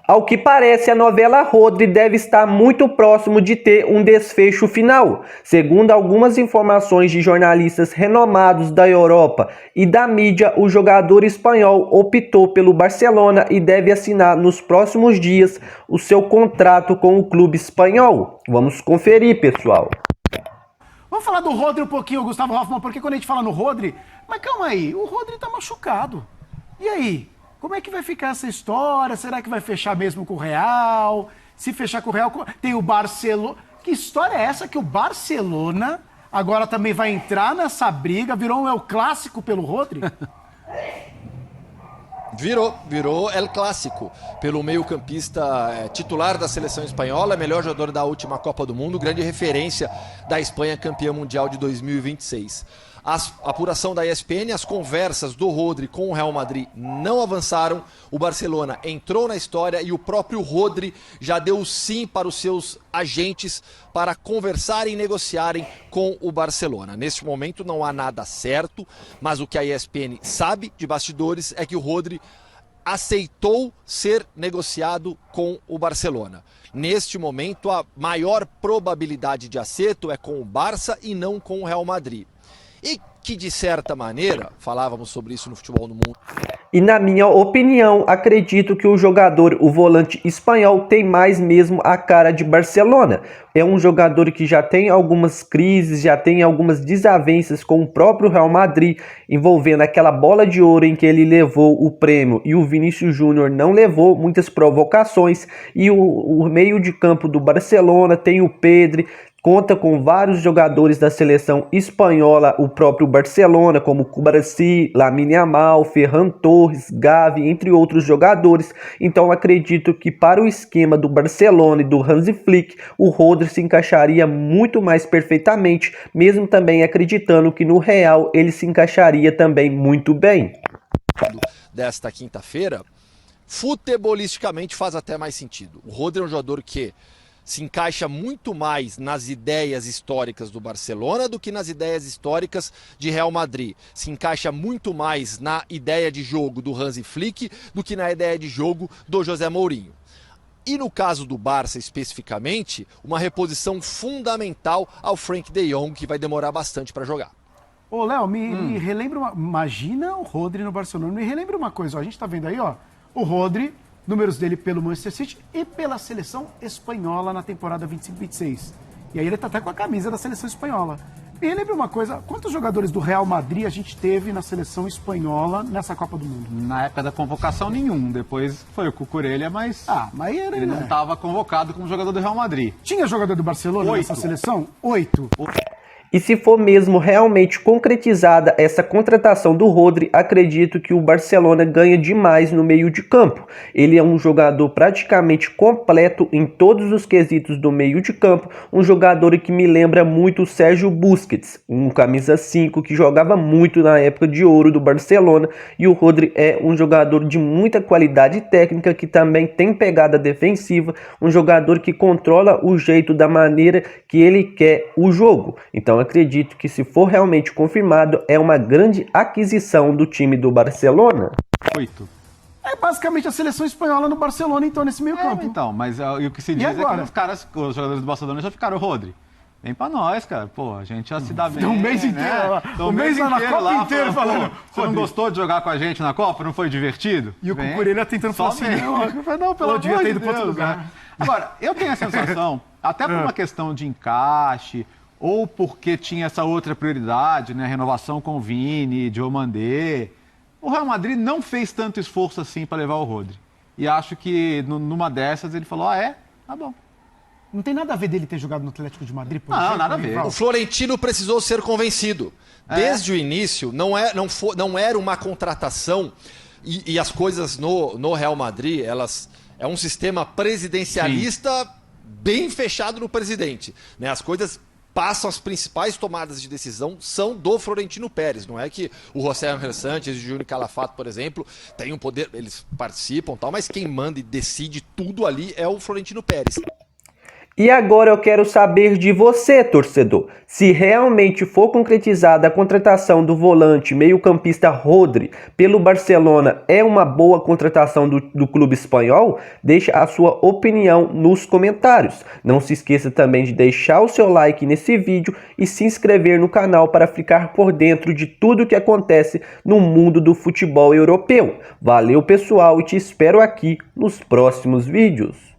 Ao que parece, a novela Rodri deve estar muito próximo de ter um desfecho final. Segundo algumas informações de jornalistas renomados da Europa e da mídia, o jogador espanhol optou pelo Barcelona e deve assinar nos próximos dias o seu contrato com o clube espanhol. Vamos conferir, pessoal. Vamos falar do Rodri um pouquinho, Gustavo Hoffmann, porque quando a gente fala no Rodri... Mas calma aí, o Rodri tá machucado. E aí? Como é que vai ficar essa história? Será que vai fechar mesmo com o Real? Se fechar com o Real, tem o Barcelona. Que história é essa que o Barcelona agora também vai entrar nessa briga? Virou um El Clássico pelo Rodri? Virou El Clássico, pelo meio-campista titular da seleção espanhola, melhor jogador da última Copa do Mundo, grande referência da Espanha, campeã mundial de 2026. A apuração da ESPN, as conversas do Rodri com o Real Madrid não avançaram, o Barcelona entrou na história e o próprio Rodri já deu sim para os seus agentes para conversarem e negociarem com o Barcelona. Neste momento não há nada certo, mas o que a ESPN sabe de bastidores é que o Rodri aceitou ser negociado com o Barcelona. Neste momento, a maior probabilidade de acerto é com o Barça e não com o Real Madrid. E que, de certa maneira, falávamos sobre isso no futebol no mundo. E na minha opinião, acredito que o jogador, o volante espanhol, tem mais mesmo a cara de Barcelona. É um jogador que já tem algumas crises, já tem algumas desavenças com o próprio Real Madrid, envolvendo aquela bola de ouro em que ele levou o prêmio e o Vinícius Júnior não levou, muitas provocações. E o meio de campo do Barcelona tem o Pedri, conta com vários jogadores da seleção espanhola, o próprio Barcelona, como Cubarsí, Lamine Yamal, Ferran Torres, Gavi, entre outros jogadores. Então acredito que para o esquema do Barcelona e do Hansi Flick, o Rodri se encaixaria muito mais perfeitamente, mesmo também acreditando que no Real ele se encaixaria também muito bem. Desta quinta-feira, futebolisticamente faz até mais sentido. O Rodri é um jogador que se encaixa muito mais nas ideias históricas do Barcelona do que nas ideias históricas de Real Madrid. Se encaixa muito mais na ideia de jogo do Hansi Flick do que na ideia de jogo do José Mourinho. E no caso do Barça especificamente, uma reposição fundamental ao Frenkie de Jong, que vai demorar bastante para jogar. Ô, Léo, me relembra imagina o Rodri no Barcelona. Me relembra uma coisa, ó, a gente tá vendo aí, ó, o Rodri, números dele pelo Manchester City e pela seleção espanhola na temporada 25-26. E aí ele tá até com a camisa da seleção espanhola. Me lembra uma coisa, quantos jogadores do Real Madrid a gente teve na seleção espanhola nessa Copa do Mundo? Na época da convocação, nenhum. Depois foi o Cucurella, mas mas era, ele não estava convocado como jogador do Real Madrid. Tinha jogador do Barcelona nessa seleção? 8. E se for mesmo realmente concretizada essa contratação do Rodri, acredito que o Barcelona ganha demais no meio de campo. Ele é um jogador praticamente completo em todos os quesitos do meio de campo, um jogador que me lembra muito o Sérgio Busquets, um camisa 5 que jogava muito na época de ouro do Barcelona, e o Rodri é um jogador de muita qualidade técnica, que também tem pegada defensiva, um jogador que controla o jeito da maneira que ele quer o jogo. Então acredito que, se for realmente confirmado, é uma grande aquisição do time do Barcelona. 8. É basicamente a seleção espanhola no Barcelona, então, nesse meio campo. Então, mas e o que se diz é que os jogadores do Barcelona já ficaram, Rodri. Vem pra nós, cara. Pô, a gente já se dá bem. Um mês inteiro lá. Um mês na Copa inteira falando. Você não gostou de jogar com a gente na Copa? Não foi divertido? E o Cucurella tentando falar assim, não, pelo amor de Deus. Devia ter ido pra outro lugar. Agora, eu tenho a sensação, até por uma questão de encaixe, ou porque tinha essa outra prioridade, né? Renovação com o Vini, Diomandé. O Real Madrid não fez tanto esforço assim para levar o Rodri. E acho que numa dessas ele falou, tá bom. Não tem nada a ver dele ter jogado no Atlético de Madrid, por exemplo? Não, nada a ver. O Florentino precisou ser convencido. Desde o início, não era uma contratação, e as coisas no Real Madrid, é um sistema presidencialista bem fechado no presidente, né? As coisas passam, as principais tomadas de decisão são do Florentino Pérez. Não é que o José Ángel Sánchez e o Júnior Calafato, por exemplo, têm um poder, eles participam, mas quem manda e decide tudo ali é o Florentino Pérez. E agora eu quero saber de você, torcedor, se realmente for concretizada a contratação do volante meio-campista Rodri pelo Barcelona, é uma boa contratação do clube espanhol? Deixa a sua opinião nos comentários. Não se esqueça também de deixar o seu like nesse vídeo e se inscrever no canal para ficar por dentro de tudo que acontece no mundo do futebol europeu. Valeu, pessoal, e te espero aqui nos próximos vídeos.